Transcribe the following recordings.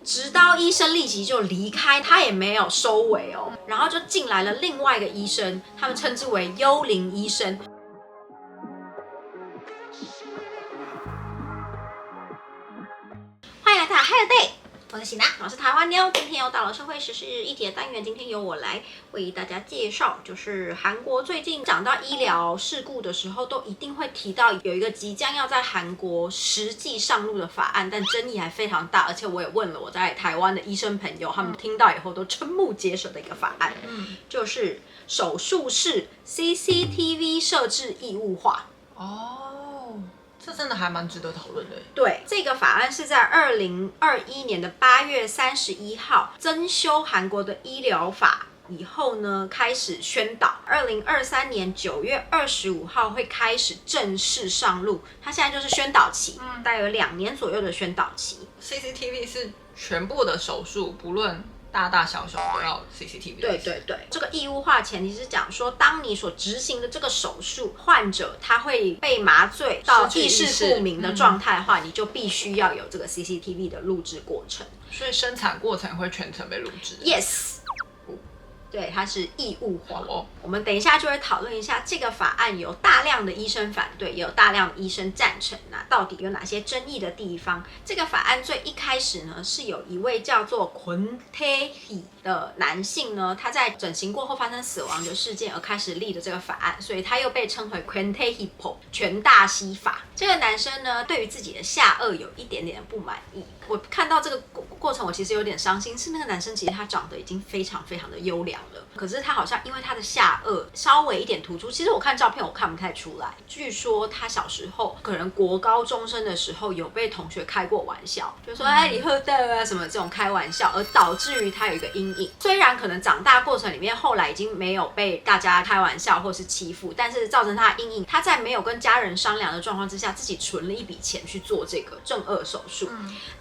直到医生立即就离开，他也没有收尾哦，然后就进来了另外一个医生，他们称之为幽灵医生。欢迎来到 Higher Day， 我是喜娜，我是台湾妞。今天又到了社会时事议题的单元，今天由我来为大家介绍，就是韩国最近讲到医疗事故的时候，都一定会提到有一个即将要在韩国实际上路的法案，但争议还非常大，而且我也问了我在台湾的医生朋友，他们听到以后都瞠目结舌的一个法案，就是手术室 CCTV 设置义务化。这真的还蛮值得讨论的。对，这个法案是在2021年的8月31号增修韩国的医疗法以后呢，开始宣导。2023年9月25号会开始正式上路。它现在就是宣导期，大概有2年左右的宣导期。CCTV 是全部的手术，不论大大小小都要 CCTV。对对对，这个义务化前提是讲说，当你所执行的这个手术，患者他会被麻醉到意识不明的状态的话，你就必须要有这个 CCTV 的录制过程。所以生产过程会全程被录制。Yes。对，它是义务化。我们等一下就会讨论一下这个法案，有大量的医生反对，也有大量的医生赞成啊，到底有哪些争议的地方？这个法案最一开始呢，是有一位叫做권태희的男性呢，他在整形过后发生死亡的事件而开始立的这个法案，所以他又被称为권태희 법权大西法。这个男生呢，对于自己的下颚有一点点不满意。我看到这个过程，我其实有点伤心，是那个男生其实他长得已经非常非常的优良了，可是他好像因为他的下颚稍微一点突出，其实我看照片我看不太出来。据说他小时候可能国高中生的时候有被同学开过玩笑，就说哎你喝的啊什么这种开玩笑，而导致于他有一个阴影。虽然可能长大过程里面后来已经没有被大家开玩笑或是欺负，但是造成他的阴影。他在没有跟家人商量的状况之下，自己存了一笔钱去做这个正颚手术。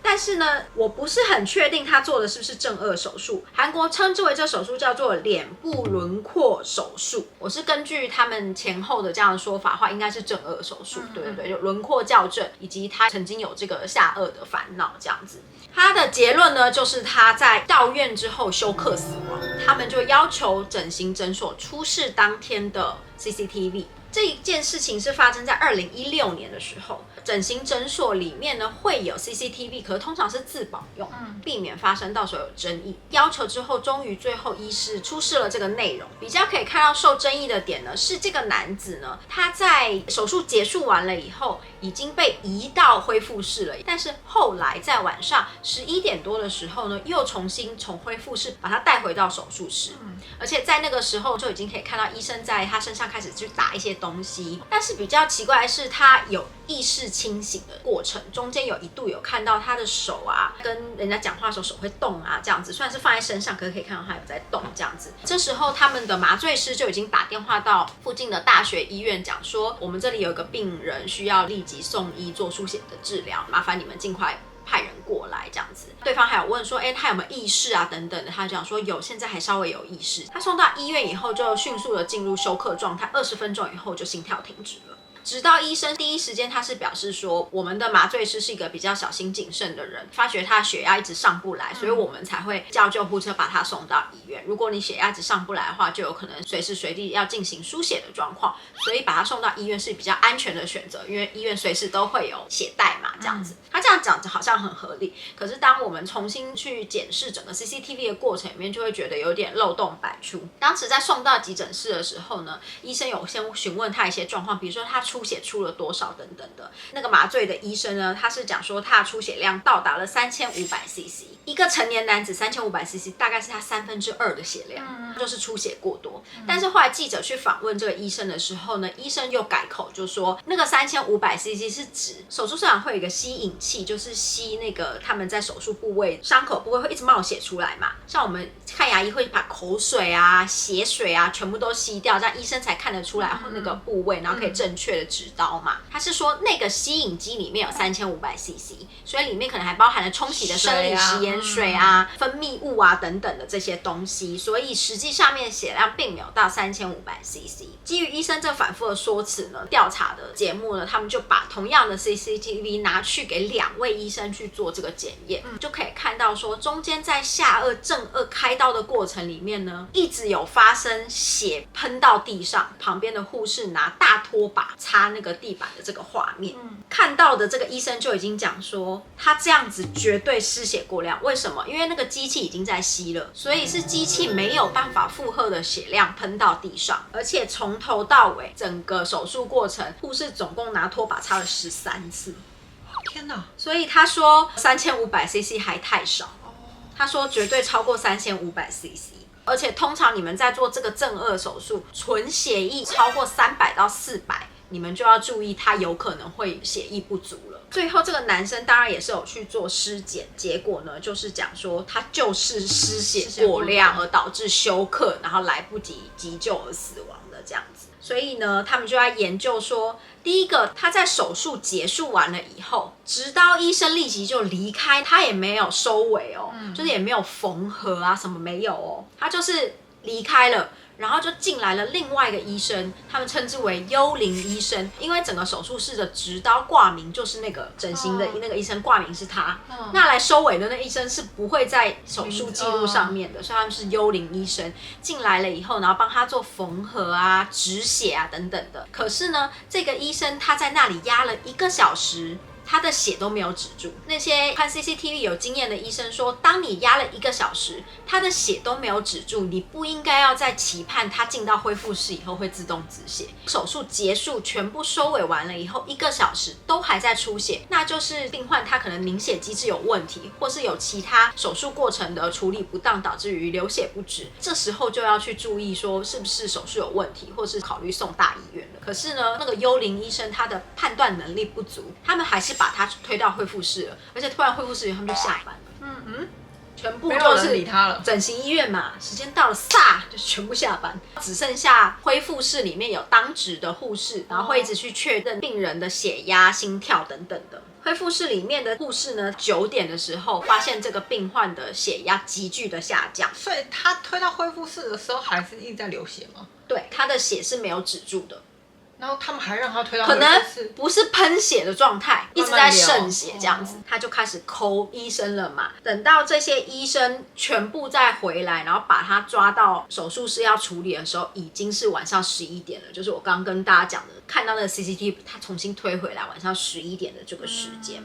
但是呢，我不是很确定他做的是不是正颚手术。韩国称之为这手术叫做脸部轮廓手术。我是根据他们前后的这样的说法的话，应该是正颚手术。对对对，就轮廓校正，以及他曾经有这个下颚的烦恼这样子。他的结论呢，就是他在到院之后休克死亡。他们就要求整形诊所出事当天的 CCTV。这一件事情是发生在2016年的时候，整形诊所里面呢会有 CCTV， 可是通常是自保用，避免发生到时候有争议。要求之后，终于最后医师出示了这个内容。比较可以看到受争议的点呢，是这个男子呢，他在手术结束完了以后，已经被移到恢复室了，但是后来在晚上11点多的时候呢，又重新从恢复室把他带回到手术室，而且在那个时候就已经可以看到医生在他身上开始去打一些东西。但是比较奇怪的是，他有意识清醒的过程，中间有一度有看到他的手啊，跟人家讲话的时候手会动啊，这样子，虽然是放在身上，可是可以看到他有在动这样子。这时候他们的麻醉师就已经打电话到附近的大学医院，讲说我们这里有一个病人需要立即送医做输血的治疗，麻烦你们尽快派人过来这样子。对方还有问说他有没有意识啊等等的，他讲说有，现在还稍微有意识。他送到医院以后就迅速的进入休克状态，20分钟以后就心跳停止了。直到医生第一时间他是表示说，我们的麻醉师是一个比较小心谨慎的人，发觉他的血压一直上不来，所以我们才会叫救护车把他送到医院。如果你血压一直上不来的话，就有可能随时随地要进行输血的状况，所以把他送到医院是比较安全的选择，因为医院随时都会有血袋嘛，这样子。他这样讲好像很合理，可是当我们重新去检视整个 CCTV 的过程里面，就会觉得有点漏洞百出。当时在送到急诊室的时候呢，医生有先询问他一些状况，比如说他出血出了多少等等的。那个麻醉的医生呢，他是讲说他的出血量到达了3500cc， 一个成年男子3500cc大概是他2/3的血量，就是出血过多。但是后来记者去访问这个医生的时候呢，医生又改口，就说那个3500cc是指手术现场会有一个吸引器，就是吸那个他们在手术部位伤口部位会一直冒血出来嘛，像我们看牙医会把口水啊血水啊全部都吸掉，这样医生才看得出来那个部位，然后可以正确的的直刀嘛，他是说那个吸引机里面有3500cc，所以里面可能还包含了冲洗的生理食盐水啊、分泌物啊等等的这些东西，所以实际上面血量并没有到3500cc。基于医生这反复的说辞呢，调查的节目呢，他们就把同样的 CCTV 拿去给2位医生去做这个检验，就可以看到说中间在下颚正颚开刀的过程里面呢，一直有发生血喷到地上，旁边的护士拿大拖把擦那个地板的这个画面，看到的这个医生就已经讲说，他这样子绝对失血过量。为什么？因为那个机器已经在吸了，所以是机器没有办法负荷的血量喷到地上，而且从头到尾整个手术过程，护士总共拿拖把擦了13次。天哪！所以他说3500cc 还太少，他说绝对超过3500cc。而且通常你们在做这个正颚手术，纯血液超过300到400，你们就要注意，它有可能会血液不足了。最后这个男生当然也是有去做尸检，结果呢就是讲说他就是失血过量而导致休克，然后来不及急救而死亡的这样子。所以呢，他们就在研究说，第一个，他在手术结束完了以后，直到医生立即就离开，他也没有收尾哦，就是也没有缝合啊，什么没有哦，他就是离开了。然后就进来了另外一个医生，他们称之为幽灵医生，因为整个手术室的直刀挂名就是那个整形的那个医生挂名是他，那来收尾的那医生是不会在手术记录上面的，所以他们是幽灵医生进来了以后，然后帮他做缝合啊、止血啊等等的。可是呢，这个医生他在那里压了1个小时。他的血都没有止住。那些看 CCTV 有经验的医生说，当你压了1个小时，他的血都没有止住，你不应该要再期盼他进到恢复室以后会自动止血。手术结束，全部收尾完了以后，1个小时都还在出血，那就是病患他可能凝血机制有问题，或是有其他手术过程的处理不当，导致于流血不止。这时候就要去注意说是不是手术有问题，或是考虑送大医院了。可是呢，那个幽灵医生他的判断能力不足，他们还是把他推到恢复室了，而且推完恢复室以后他们就下班了。全部就是理他了。整形医院嘛，时间到了，撒就全部下班，只剩下恢复室里面有当值的护士，然后会一直去确认病人的血压、心跳等等的。恢复室里面的护士呢，9点的时候发现这个病患的血压急剧的下降，所以他推到恢复室的时候还是一直在流血吗？对，他的血是没有止住的。然后他们还让他推到恢可能复室，不是喷血的状态，一直在渗血这样子，他就开始抠医生了嘛。等到这些医生全部再回来，然后把他抓到手术室要处理的时候，已经是晚上11点了，就是我刚刚跟大家讲的，看到那个 CCTV 他重新推回来晚上11点的这个时间。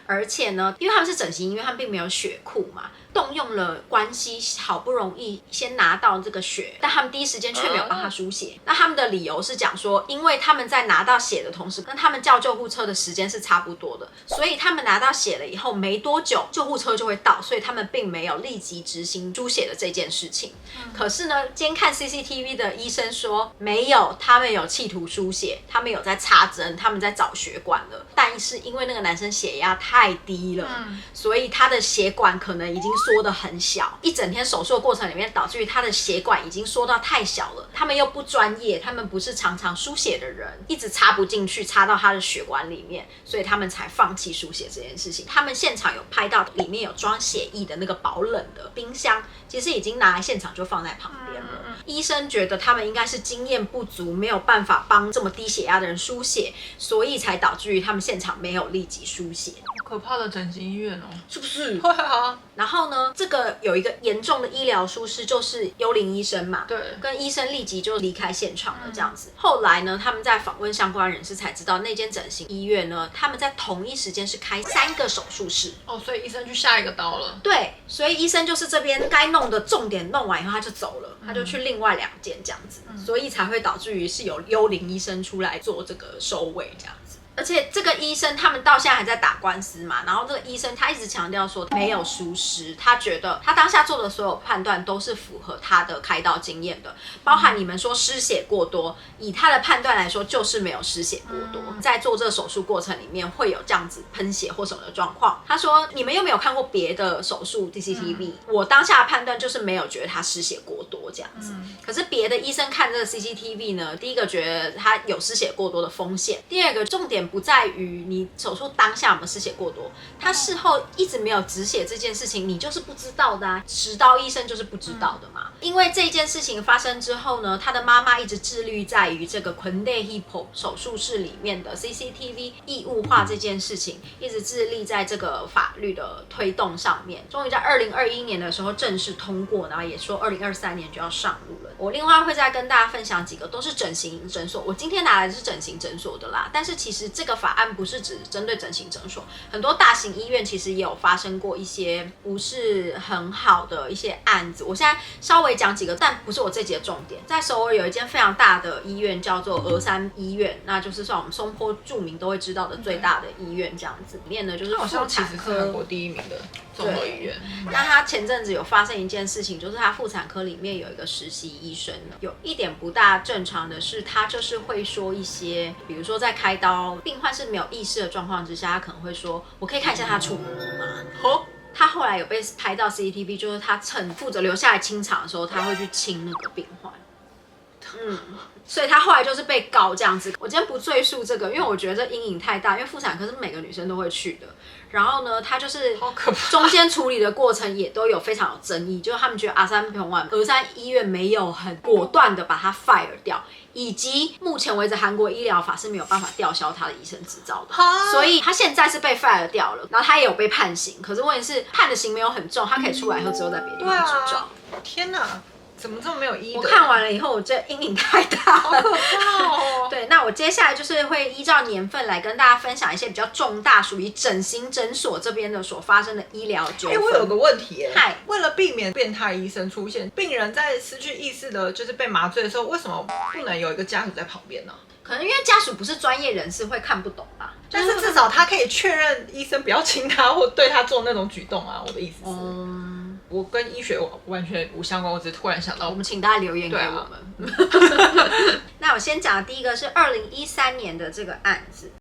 而且呢，因为他们是整形医院，他们并没有血库嘛，动用了关系，好不容易先拿到这个血，但他们第一时间却没有帮他输血。那他们的理由是讲说，因为他们在拿到血的同时，跟他们叫救护车的时间是差不多的，所以他们拿到血了以后没多久，救护车就会到，所以他们并没有立即执行输血的这件事情。可是呢，监看 CCTV 的医生说，没有，他们有企图输血，他们有在插针，他们在找血管了，但是因为那个男生血压太低了，所以他的血管可能已经缩得很小，一整天手术的过程里面，导致于他的血管已经缩到太小了。他们又不专业，他们不是常常输血的人，一直插不进去，插到他的血管里面，所以他们才放弃输血这件事情。他们现场有拍到里面有装血液的那个保冷的冰箱，其实已经拿来现场就放在旁边了。医生觉得他们应该是经验不足，没有办法帮这么低血压的人输血，所以才导致于他们现场没有立即输血。可怕的整形医院哦，是不是？会啊。然后呢，这个有一个严重的医疗疏失，就是幽灵医生嘛，对，跟医生立即就离开现场了这样子。后来呢，他们在访问相关人士才知道，那间整形医院呢，他们在同一时间是开3个手术室。哦，所以医生去下一个刀了。对，所以医生就是这边该弄的重点弄完以后他就走了，他就去另外2间这样子，所以才会导致于是有幽灵医生出来做这个收尾这样子。而且这个医生他们到现在还在打官司嘛，然后这个医生他一直强调说没有疏失，他觉得他当下做的所有判断都是符合他的开刀经验的，包含你们说失血过多，以他的判断来说就是没有失血过多，在做这个手术过程里面会有这样子喷血或什么的状况。他说你们又没有看过别的手术 CCTV，我当下的判断就是没有觉得他失血过多这样子。可是别的医生看这个 CCTV 呢，第一个觉得他有失血过多的风险，第二个重点不在于你手术当下有没有失血过多，他事后一直没有止血这件事情，你就是不知道的啊，执刀医生就是不知道的嘛。因为这件事情发生之后呢，他的妈妈一直致力在于这个昆代 Hippo 手术室里面的 CCTV 义务化这件事情，一直致力在这个法律的推动上面。终于在2021年的时候正式通过，然后也说2023年就要上路了。我另外会再跟大家分享几个都是整形诊所，我今天拿来的是整形诊所的啦，但是其实这个法案不是只针对整形诊所，很多大型医院其实也有发生过一些不是很好的一些案子。我现在稍微讲几个，但不是我这集的重点。在首尔有一间非常大的医院叫做峨山医院，那就是算我们松坡著名都会知道的最大的医院这样子。里面呢就是妇产科，其实是韩国第1名的综合医院。那他前阵子有发生一件事情，就是他妇产科里面有一个实习医生，有一点不大正常的是，他就是会说一些，比如说在开刀，病患是没有意识的状况之下，他可能会说：“我可以看一下他触摸吗？”他后来有被拍到 CCTV， 就是他趁负责留下来清场的时候，他会去亲那个病患。所以他后来就是被告这样子。我今天不赘述这个，因为我觉得这阴影太大，因为妇产科是每个女生都会去的。然后呢，他就是中间处理的过程也都有非常有争议，就是他们觉得阿三平丸峨山医院没有很果断的把他 fire 掉，以及目前为止韩国医疗法是没有办法吊销他的医生执照的，所以他现在是被 fire 掉了，然后他也有被判刑，可是问题是判的刑没有很重，他可以出来以后之后在别的地方执照。天哪！怎么这么没有医德？我看完了以后，我觉得阴影太大了，好可怕哦！对，那我接下来就是会依照年份来跟大家分享一些比较重大，属于整形诊所这边的所发生的医疗纠纷。我有个问题耶，嗨，为了避免变态医生出现，病人在失去意识的，就是被麻醉的时候，为什么不能有一个家属在旁边呢？可能因为家属不是专业人士，会看不懂吧。但是至少他可以确认医生不要亲他或对他做那种举动啊。我的意思是。我跟医学完全无相关，我只是突然想到，我们请大家留言给我们。那我先讲的第一个是2013年的这个案子，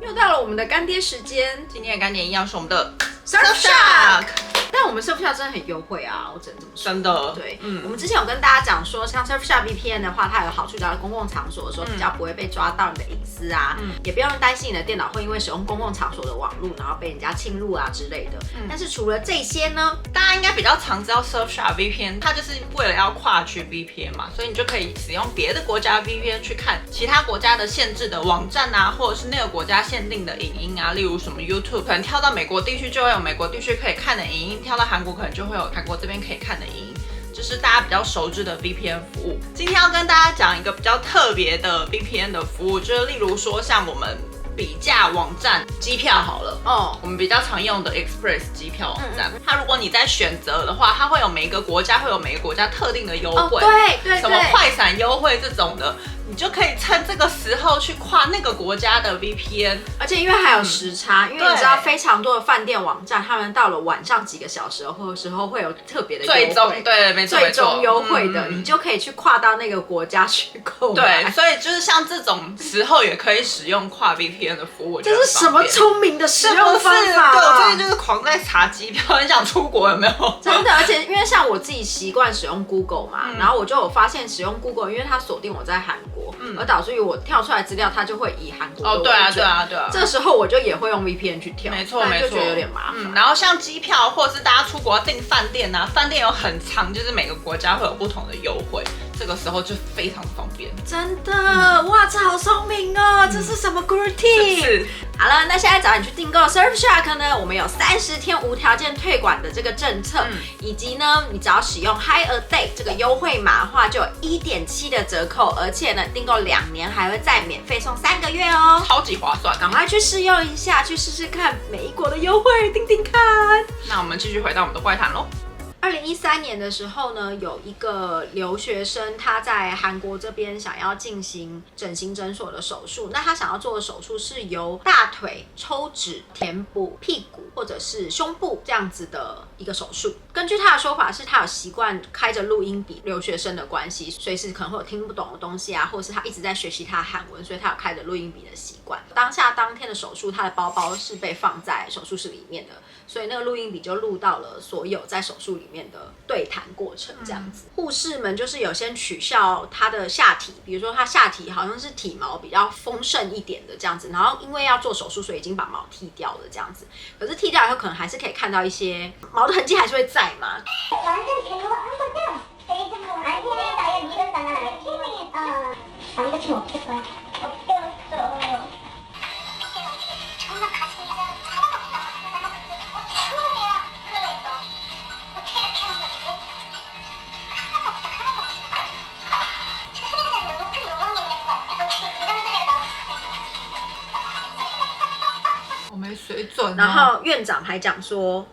又到了我们的干爹时间。今天的干爹一样是我们的 Surfshark。但我们 Surfshark 真的很优惠啊，我只能这么说。真的，对，我们之前有跟大家讲说，像 Surfshark VPN 的话，它有好处，在公共场所的时候比较不会被抓到你的隐私啊，也不用担心你的电脑会因为使用公共场所的网络，然后被人家侵入啊之类的。但是除了这些呢，大家应该比较常知道 Surfshark VPN， 它就是为了要跨区 VPN 嘛，所以你就可以使用别的国家 VPN 去看其他国家的限制的网站啊，或者是那个国家限定的影音啊，例如什么 YouTube， 可能跳到美国地区就会有美国地区可以看的影音。跳到韩国可能就会有韩国这边可以看的影音，就是大家比较熟知的 VPN 服务。今天要跟大家讲一个比较特别的 VPN 的服务，就是例如说像我们比价网站机票好了，我们比较常用的 Express 机票网站，它如果你在选择的话，它会有每一个国家会有每个国家特定的优惠，对，什么快闪优惠这种的。你就可以趁这个时候去跨那个国家的 VPN， 而且因为还有时差，因为你知道非常多的饭店网站，他们到了晚上几个小时或者时候会有特别的优惠，最终对，没错，最终优惠的，你就可以去跨到那个国家去购买。对，所以就是像这种时候也可以使用跨 VPN 的服务，这是什么聪明的使用方法？对，我最近就是狂在查机票，很想出国，有没有？真的，而且因为像我自己习惯使用 Google 嘛，然后我就有发现使用 Google， 因为它锁定我在韩国。而导致于我跳出来资料，它就会以韩国的为准。对啊。这时候我就也会用 VPN 去跳，没错，就觉得有点麻烦。然后像机票或者是大家出国要订饭店啊，饭店有很长，就是每个国家会有不同的优惠，这个时候就非常方便。真的，哇，这好聪明哦！这是什么 good tip？ 是。好了，那现在找你去订购 Surfshark 呢，我们有30天无条件退款的这个政策，以及呢，你只要使用 High a Day 这个优惠码的话，就有1.7的折扣，而且呢，订购2年还会再免费送3个月哦，超级划算，赶快去试用一下，去试试看每一国的优惠，订订看。那我们继续回到我们的怪谈喽。2013年的时候呢，有一个留学生他在韩国这边想要进行整形诊所的手术，那他想要做的手术是由大腿抽脂、填补屁股或者是胸部这样子的一个手术。根据他的说法是，他有习惯开着录音笔，留学生的关系，随时可能会有听不懂的东西啊，或者是他一直在学习他的韩文，所以他有开着录音笔的习惯。当天的手术，他的包包是被放在手术室里面的，所以那个录音笔就录到了所有在手术里面的对谈过程这样子。护士们就是有先取笑他的下体，比如说他下体好像是体毛比较丰盛一点的这样子，然后因为要做手术，所以已经把毛剃掉了这样子。可是剃掉以后，可能还是可以看到一些毛的痕迹还是会在嘛。我没水准、然后院长还讲说，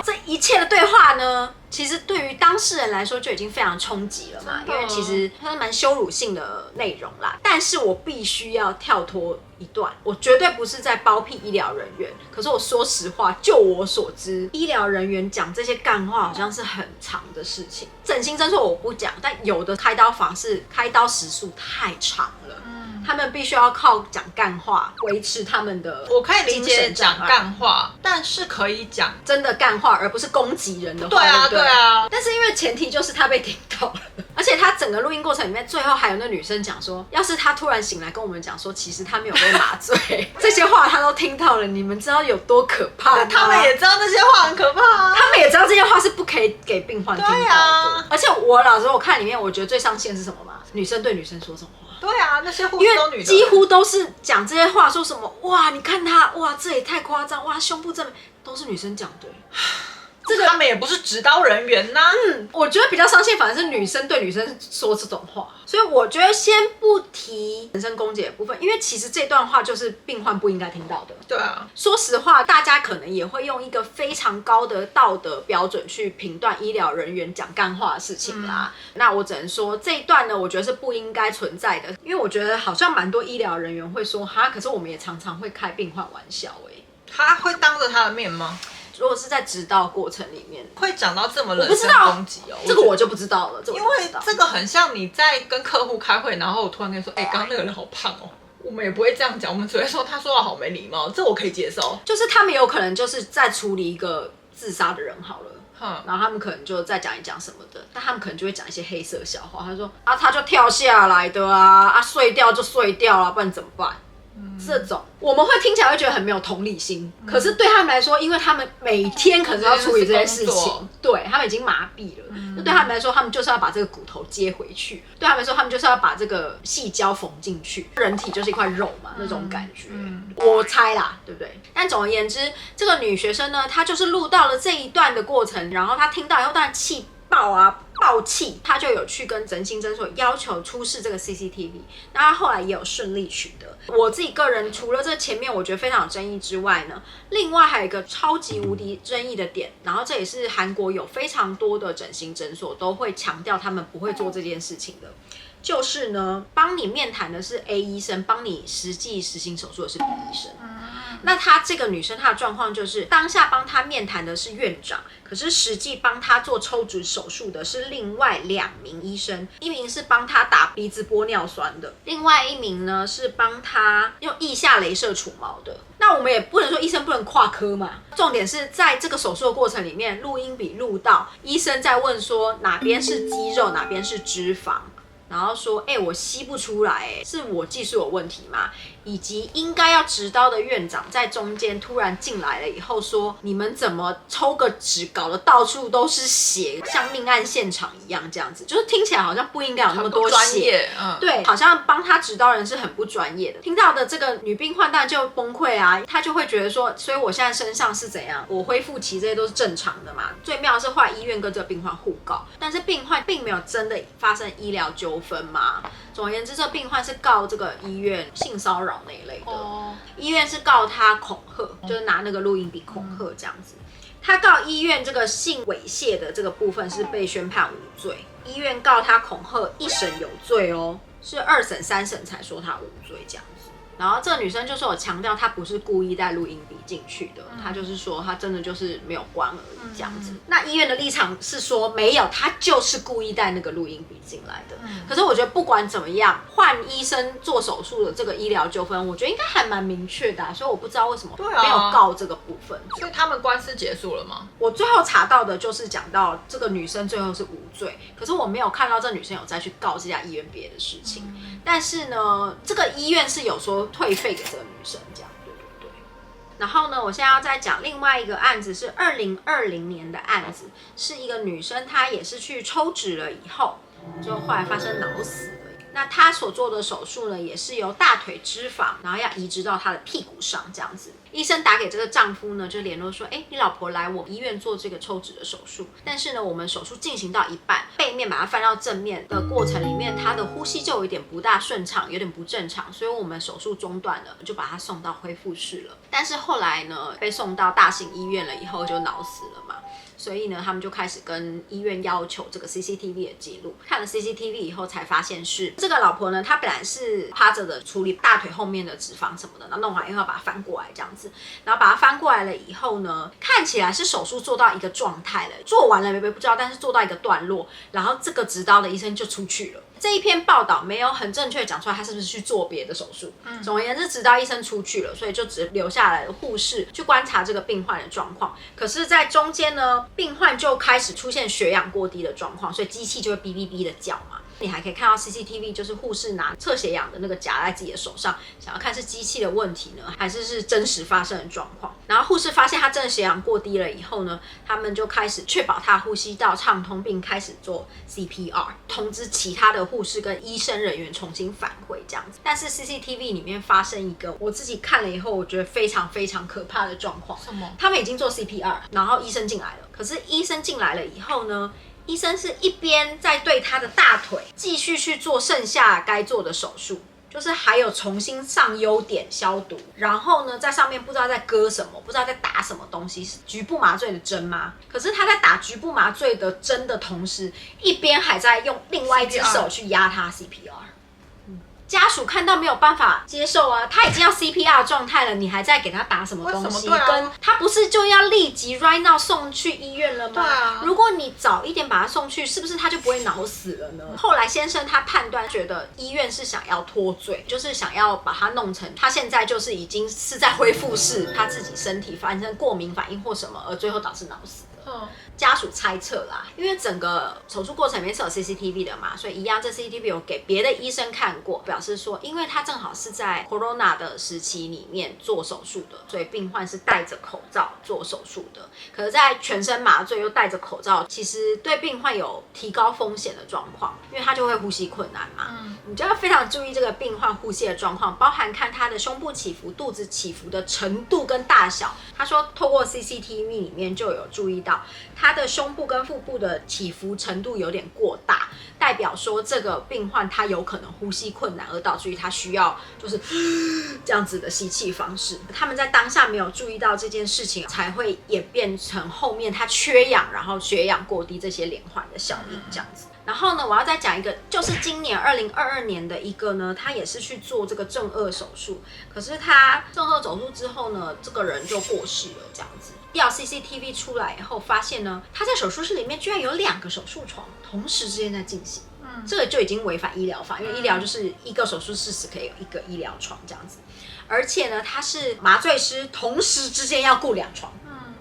这一切的对话呢，其实对于当事人来说就已经非常冲击了嘛，因为其实它是蛮羞辱性的内容啦。但是我必须要跳脱一段，我绝对不是在包庇医疗人员，可是我说实话，就我所知，医疗人员讲这些干话好像是很长的事情。整形诊所我不讲，但有的开刀房是开刀时数太长了。他们必须要靠讲干话维持他们的，我可以理解讲干话，但是可以讲真的干话，而不是攻击人的话。对啊，对啊。但是因为前提就是他被听到了，而且他整个录音过程里面，最后还有那女生讲说，要是他突然醒来跟我们讲说，其实他没有被麻醉，这些话他都听到了，你们知道有多可怕吗？他们也知道那些话很可怕啊，他们也知道这些话是不可以给病患听到的。对啊，而且我老实说，我看里面我觉得最伤心的是什么吗？女生对女生说这种话。对啊，那些护士都女的，几乎都是讲这些话，说什么哇，你看他，哇，这也太夸张，哇，胸部这么，都是女生讲的。这个他们也不是指导人员呐、我觉得比较伤心，反而是女生对女生说这种话。所以我觉得先不提人身攻击的部分，因为其实这段话就是病患不应该听到的。对啊，说实话，大家可能也会用一个非常高的道德标准去评断医疗人员讲干话的事情啦。那我只能说这一段呢，我觉得是不应该存在的，因为我觉得好像蛮多医疗人员会说哈，可是我们也常常会开病患玩笑他会当着他的面吗？如果是在指导过程里面，会讲到这么人身攻击哦？这个我就不知道了。因为这个很像你在跟客户开会，然后我突然跟你说，刚刚那个人好胖哦。我们也不会这样讲，我们只会说他说的好没礼貌，这我可以接受。就是他们有可能就是在处理一个自杀的人好了。然后他们可能就再讲一讲什么的，但他们可能就会讲一些黑色笑话。他说啊，他就跳下来的啊，碎掉就碎掉了，不然怎么办？这种我们会听起来会觉得很没有同理心，可是对他们来说，因为他们每天可能要处理这些事情，对他们已经麻痹了。那对他们来说，他们就是要把这个骨头接回去；对他们来说，他们就是要把这个细胶缝进去。人体就是一块肉嘛，那种感觉，我猜啦，对不对？但总而言之，这个女学生呢，她就是录到了这一段的过程，然后她听到以后，当然气爆啊！爆气，他就有去跟整形诊所要求出示这个 CCTV， 那他后来也有顺利取得。我自己个人除了这前面我觉得非常有争议之外呢，另外还有一个超级无敌争议的点，然后这也是韩国有非常多的整形诊所都会强调他们不会做这件事情的，就是呢，帮你面谈的是 A 医生，帮你实际实行手术的是 B 医生。那她这个女生她的状况就是当下帮她面谈的是院长，可是实际帮她做抽脂手术的是另外2名医生，一名是帮她打鼻子玻尿酸的，另外一名呢是帮她用腋下雷射除毛的。那我们也不能说医生不能跨科嘛，重点是在这个手术的过程里面，录音笔录到医生在问说哪边是肌肉，哪边是脂肪。然后说，我吸不出来，是我技术有问题吗？以及应该要执刀的院长在中间突然进来了以后说，你们怎么抽个纸搞得到处都是血，像命案现场一样，这样子就是听起来好像不应该有那么多血，对，好像帮他执刀人是很不专业的。听到的这个女病患当然就崩溃啊，她就会觉得说，所以我现在身上是怎样，我恢复期这些都是正常的嘛。最妙的是后来医院跟这个病患互告，但是病患并没有真的发生医疗纠纷嘛。总而言之，这个病患是告这个医院性骚扰那一类的，医院是告他恐吓，就是拿那个录音笔恐吓这样子。他告医院这个性猥亵的这个部分是被宣判无罪，医院告他恐吓一审有罪哦，是2审3审才说他无罪这样子。然后这个女生就是有强调，她不是故意带录音笔进去的，她就是说她真的就是没有关而已这样子。那医院的立场是说没有，她就是故意带那个录音笔进来的。可是我觉得不管怎么样，换医生做手术的这个医疗纠纷，我觉得应该还蛮明确的所以我不知道为什么没有告这个部分。所以他们官司结束了吗？我最后查到的就是讲到这个女生最后是无罪，可是我没有看到这女生有再去告这家医院别的事情。但是呢，这个医院是有说退费给这个女生这样，对。然后呢，我现在要再讲另外一个案子，是2020年的案子，是一个女生，她也是去抽脂了以后，就后来发生脑死了。那她所做的手术呢，也是由大腿脂肪，然后要移植到她的屁股上这样子。医生打给这个丈夫呢，就联络说，你老婆来我医院做这个抽脂的手术，但是呢，我们手术进行到一半，背面把它翻到正面的过程里面，她的呼吸就有一点不大顺畅，有点不正常，所以我们手术中断了，就把她送到恢复室了。但是后来呢，被送到大型医院了以后就脑死了嘛。所以呢，他们就开始跟医院要求这个 CCTV 的记录。看了 CCTV 以后，才发现是这个老婆呢，她本来是趴着的处理大腿后面的脂肪什么的，然后弄完以后要把它翻过来这样子，然后把它翻过来了以后呢，看起来是手术做到一个状态了，做完了没不知道，但是做到一个段落，然后这个执刀的医生就出去了。这一篇报道没有很正确讲出来他是不是去做别的手术。总而言之，执刀医生出去了，所以就只留下来了护士去观察这个病患的状况。可是，在中间呢，病患就开始出现血氧过低的状况，所以机器就会哔哔哔的叫嘛。你还可以看到 CCTV， 就是护士拿测血氧的那个夹在自己的手上，想要看是机器的问题呢，还是真实发生的状况。然后护士发现他真的血氧过低了以后呢，他们就开始确保他呼吸道畅通，并开始做 CPR， 通知其他的护士跟医生人员重新返回这样子。但是 CCTV 里面发生一个我自己看了以后，我觉得非常非常可怕的状况。什么？他们已经做 CPR， 然后医生进来了，可是医生进来了以后呢，医生是一边在对他的大腿继续去做剩下该做的手术，就是还有重新上优碘消毒，然后呢在上面不知道在割什么，不知道在打什么东西，是局部麻醉的针吗？可是他在打局部麻醉的针的同时，一边还在用另外一只手去压他 CPR。家属看到没有办法接受啊，他已经要 CPR 状态了，你还在给他打什么东西？跟他不是就要立即 right now 送去医院了吗？对啊，如果你早一点把他送去，是不是他就不会脑死了呢？后来先生他判断觉得医院是想要脱罪，就是想要把他弄成他现在就是已经是在恢复室，他自己身体发生过敏反应或什么，而最后导致脑死。家属猜测啦，因为整个手术过程里面是有 CCTV 的嘛，所以一样这 CCTV 有给别的医生看过，表示说因为他正好是在 Corona 的时期里面做手术的，所以病患是戴着口罩做手术的。可是在全身麻醉又戴着口罩，其实对病患有提高风险的状况，因为他就会呼吸困难嘛。你就要非常注意这个病患呼吸的状况，包含看他的胸部起伏、肚子起伏的程度跟大小。他说透过 CCTV 里面就有注意到他的胸部跟腹部的起伏程度有点过大，代表说这个病患他有可能呼吸困难，而导致于他需要就是这样子的吸气方式。他们在当下没有注意到这件事情，才会演变成后面他缺氧，然后血氧过低这些连环的效应这样子。然后呢，我要再讲一个，就是今年2022年的一个呢，他也是去做这个正颌手术，可是他正颌手术之后呢，这个人就过世了这样子。调 CCTV 出来以后，发现呢，他在手术室里面居然有2个手术床同时之间在进行，这个就已经违反医疗法，因为医疗就是一个手术室只可以有1个医疗床这样子，而且呢，他是麻醉师，同时之间要顾2床。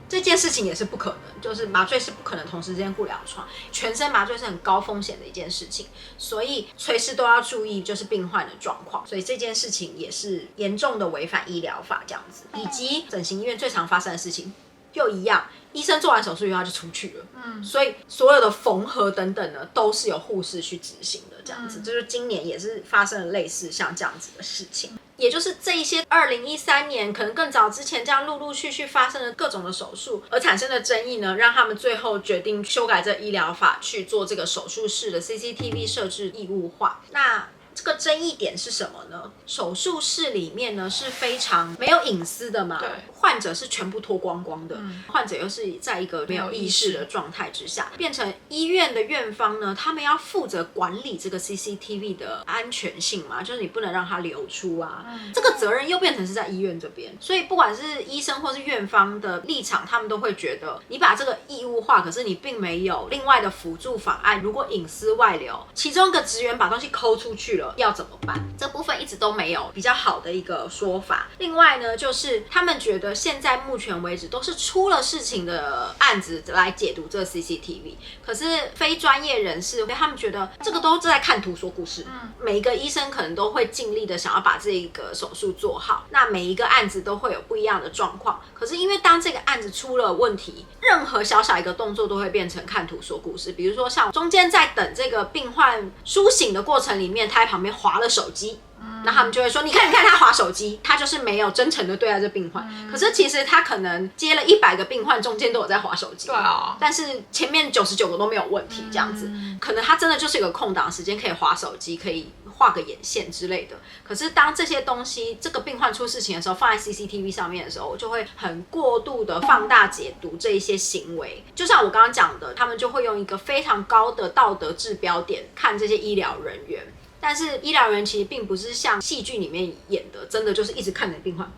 这件事情也是不可能，就是麻醉是不可能同时间顾2床，全身麻醉是很高风险的一件事情，所以随时都要注意就是病患的状况，所以这件事情也是严重的违反医疗法这样子。以及整形医院最常发生的事情又一样，医生做完手术以后他就出去了，所以所有的缝合等等呢都是由护士去执行的这样子，就是今年也是发生了类似像这样子的事情。也就是这一些2013年可能更早之前这样陆陆续续发生的各种的手术而产生的争议呢，让他们最后决定修改这医疗法去做这个手术室的 CCTV 设置义务化。那这个争议点是什么呢？手术室里面呢是非常没有隐私的嘛，对，患者是全部脱光光的，患者又是在一个没有意识的状态之下，变成医院的院方呢，他们要负责管理这个 CCTV 的安全性嘛，就是你不能让它流出啊，这个责任又变成是在医院这边，所以不管是医生或是院方的立场，他们都会觉得你把这个义务化，可是你并没有另外的辅助法案，如果隐私外流，其中一个职员把东西抠出去了，要怎么办？这部分一直都没有比较好的一个说法。另外呢，就是他们觉得现在目前为止都是出了事情的案子来解读这个 CCTV， 可是非专业人士他们觉得这个都是在看图说故事，每一个医生可能都会尽力的想要把这个手术做好，那每一个案子都会有不一样的状况，可是因为当这个案子出了问题，任何小小一个动作都会变成看图说故事。比如说像中间在等这个病患苏醒的过程里面，他在旁边滑了手机，那他们就会说，你看他滑手机，他就是没有真诚的对待这病患，可是其实他可能接了100个病患，中间都有在滑手机，对啊，但是前面99个都没有问题，这样子，可能他真的就是有个空档时间可以滑手机，可以画个眼线之类的。可是当这些东西这个病患出事情的时候，放在 CCTV 上面的时候，就会很过度的放大解读这一些行为。就像我刚刚讲的，他们就会用一个非常高的道德制标点看这些医疗人员。但是医疗人员其实并不是像戏剧里面演的，真的就是一直看着病患，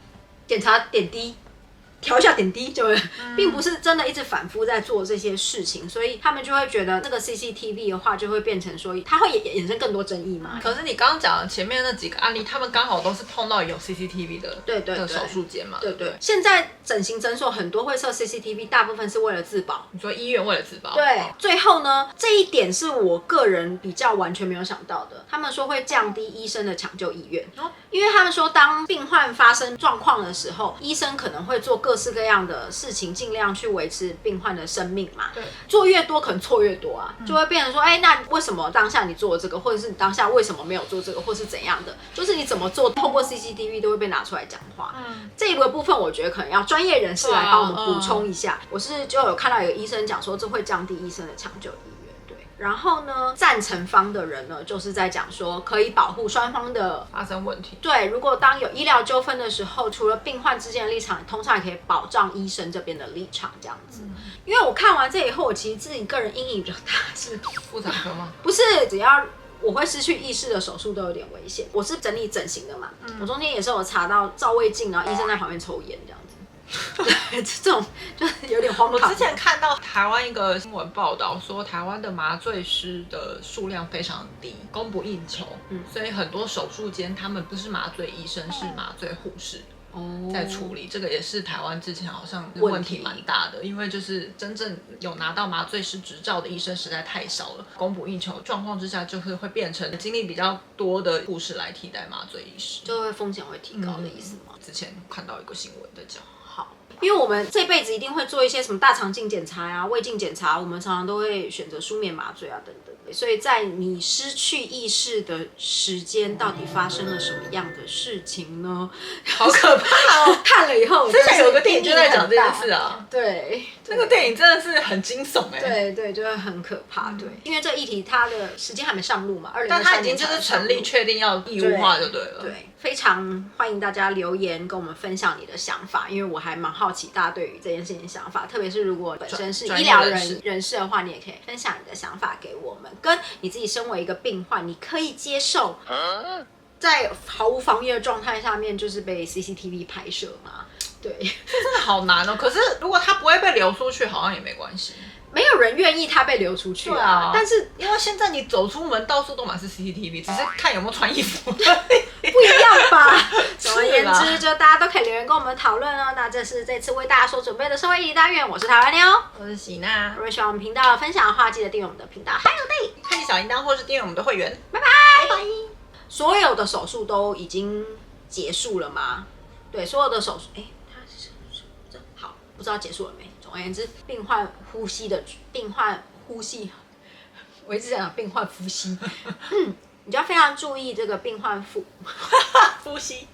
检查点滴，调一下点滴，就并不是真的一直反复在做这些事情，所以他们就会觉得这个 CCTV 的话就会变成说，它会衍生更多争议嘛。可是你刚刚讲的前面那几个案例，他们刚好都是碰到有 CCTV 的的手术间嘛。对对。现在整形诊所很多会设 CCTV， 大部分是为了自保。你说医院为了自保？对。最后呢，这一点是我个人比较完全没有想到的。他们说会降低医生的抢救意愿，因为他们说当病患发生状况的时候，医生可能会做各式各样的事情，尽量去维持病患的生命嘛。对，做越多可能错越多啊，就会变成说，那为什么当下你做了这个，或者是你当下为什么没有做这个，或是怎样的？就是你怎么做，透过 CCTV 都会被拿出来讲话。这一个部分我觉得可能要专业人士来帮我们补充一下。我是就有看到有个医生讲说，这会降低医生的抢救意愿。然后呢，赞成方的人呢，就是在讲说可以保护双方的发生问题。对，如果当有医疗纠纷的时候，除了病患之间的立场，通常也可以保障医生这边的立场这样子。因为我看完这以后，我其实自己个人阴影比较大，是妇产科吗？不是，只要我会失去意识的手术都有点危险。我是整理整形的嘛，我中间也是有查到照胃镜，然后医生在旁边抽烟这样子。这种就是有点荒唐。我之前看到台湾一个新闻报道说，台湾的麻醉师的数量非常低，供不应求，所以很多手术间他们不是麻醉医生，是麻醉护士。在处理这个也是台湾之前好像问题蛮大的，因为就是真正有拿到麻醉师执照的医生实在太少了，供不应求状况之下，就是会变成精力比较多的护士来替代麻醉医师，就会风险会提高的意思吗？之前看到一个新闻在讲。好，因为我们这辈子一定会做一些什么大肠镜检查呀、胃镜检查，我们常常都会选择舒眠麻醉啊等等的。所以在你失去意识的时间，到底发生了什么样的事情呢？好可怕哦！看了以后，之前有个电影就在讲这件事啊。对，那个电影真的是很惊悚对对，就会很可怕。对，因为这议题它的时间还没上路嘛，但它已经就是成立确定要义务化就对了。对，非常欢迎大家留言跟我们分享你的想法，因为我还蛮好奇大家对于这件事情的想法，特别是如果本身是医疗人士的话，你也可以分享你的想法给我们，跟你自己身为一个病患，你可以接受在毫无防御的状态下面就是被 CCTV 拍摄吗？对，这真的好难哦。可是如果它不会被流出去，好像也没关系。没有人愿意它被流出去对啊，但是因为现在你走出门到处都满是 CCTV， 只是看有没有穿衣服。不一样吧？总而言之，就大家都可以留言跟我们讨论哦。那这是这次为大家所准备的社会议题单元，我是台湾妞，我是喜娜。如果喜欢我们频道分享的话，记得订阅我们的频道，还有开启小铃铛或是订阅我们的会员。拜拜。所有的手术都已经结束了吗？对，所有的手术，好，不知道结束了没。总而言之，病患呼吸，我一直在讲病患呼吸，你就要非常注意这个病患呼吸。